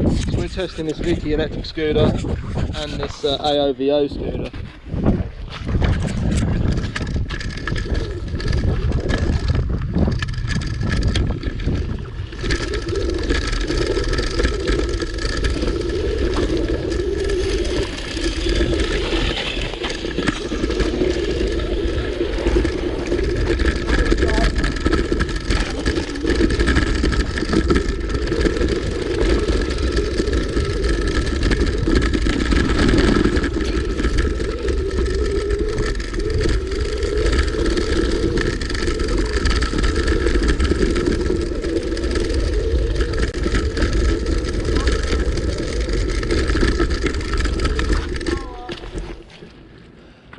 So we're testing this Vicky electric scooter and this AOVO scooter.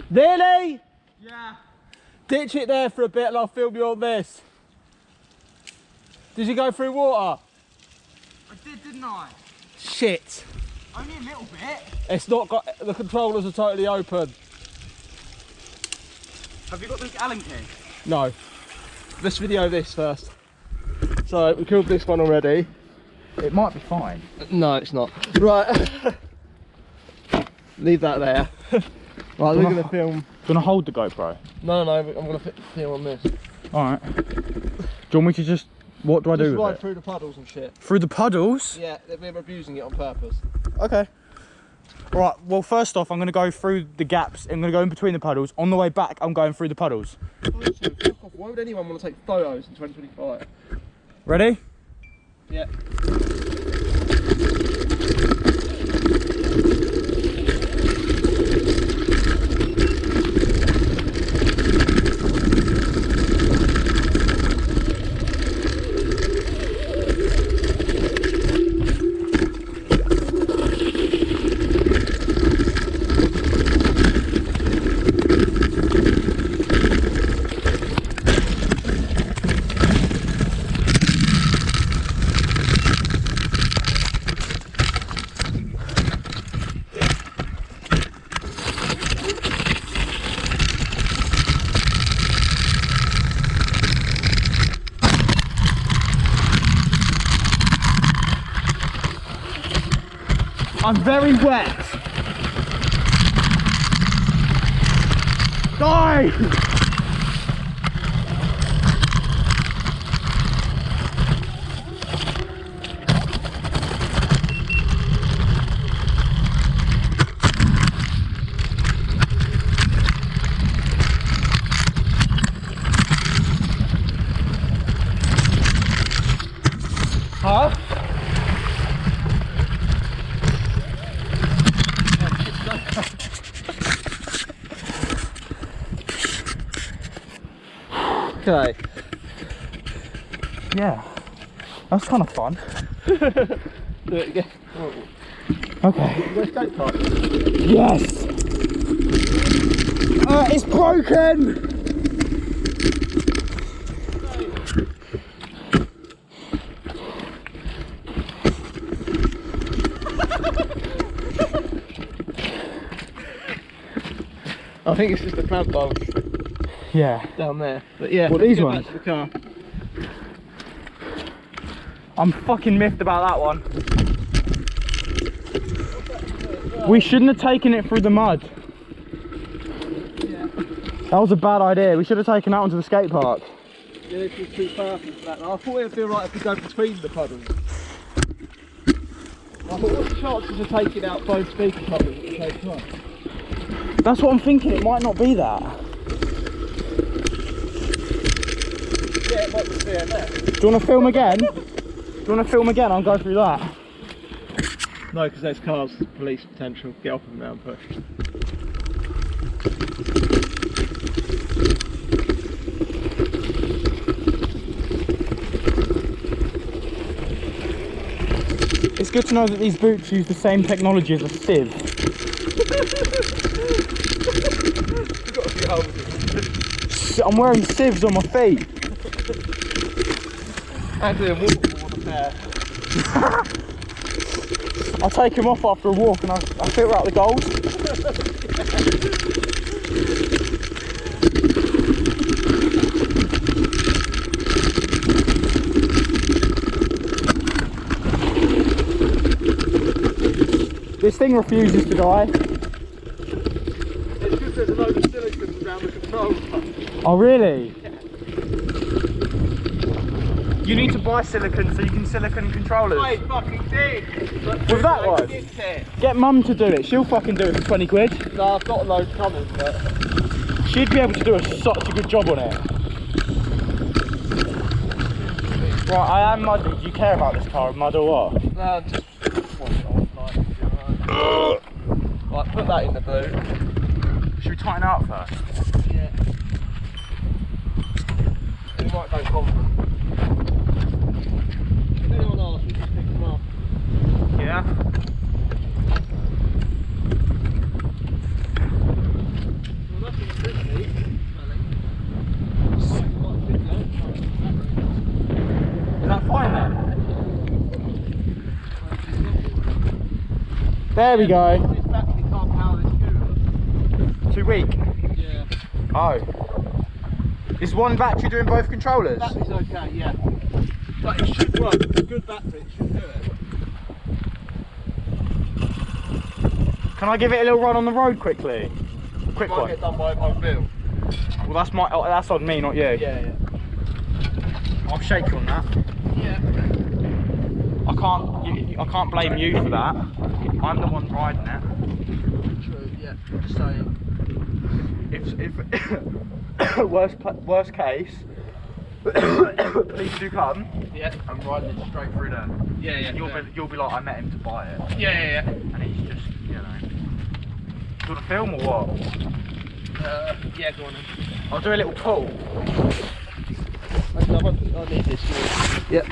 Really? Yeah. Ditch it there for a bit and I'll film you on this. Did you go through water? I did, didn't I? Shit. Only a little bit. It's not got, the controllers are totally open. Have you got the Allen key? No. Let's video this first. So we killed this one already. It might be fine. No, it's not. Right. Leave that there. Right, we're going to film. Do you want to hold the GoPro? No, I'm going to film on this. Alright. Do you want me to just... What do I do with ride it? through the puddles and shit. Through the puddles? Yeah, we're abusing it on purpose. Okay. Right, well first off I'm going to go through the gaps. I'm going to go in between the puddles. On the way back I'm going through the puddles. Also, fuck off. Why would anyone want to take photos in 2025? Ready? Yeah. I'm very wet. Die! Huh? Okay. Yeah. That's kind of fun. Do it again. Okay. Where's skate park? Yes! It's broken! I think it's just the clamp bolts Yeah. down there. But yeah, Well, let's these get ones? back to the car. I'm fucking miffed about that one. We shouldn't have taken it through the mud. Yeah. That was a bad idea. We should have taken that one to the skate park. Yeah, this was too far for that. I thought it would feel right if we go between the puddles. I thought, what's the chances of taking out both speaker puddles at the same time? That's what I'm thinking. It might not be that. Yeah, it might be there. Do you want to film again? Do you want to film again? I'll go through that. No, because there's cars, police potential. Get off them now and push. It's good to know that these boots use the same technology as a sieve. You've got a few holes in. I'm wearing sieves on my feet. Actually, a waterboard affair. I take them off after a walk and I filter out the gold. This thing refuses to die. It's because there's a load of silicone around the controller. Oh really? Yeah. You need to buy silicone so you can silicone controllers. I fucking did. With that one? Get mum to do it. She'll fucking do it for 20 quid. No, I've got a load coming, but... She'd be able to do such a good job on it. Right, I am muddy. Do you care about this car, mud or what? No, just want it on like, right, put that in the boot. Should we tighten out first? Yeah. It might go confident. If anyone asks, we just pick them up. Yeah. Well, nothing tricky, Is that fine then? There we go. This battery can't power this scooter. Too weak. Yeah. Oh. Is one battery doing both controllers? Battery's okay, yeah. But it should work. It's a good battery, it should do it. Can I give it a little run on the road quickly? Quick Might one. get done by Bill. Well, that's on me, not you. Yeah. I'll shake you on that. Yeah. I can't blame you for that. I'm the one riding it. True, yeah. Just saying. If worst case, please do come. Yeah. I'm riding it straight through there. Yeah. You'll be like, I met him to buy it. Yeah. And he's just, you know. Do you want to film or what? Yeah, go on then. I'll do a little pull. I need this. Yep.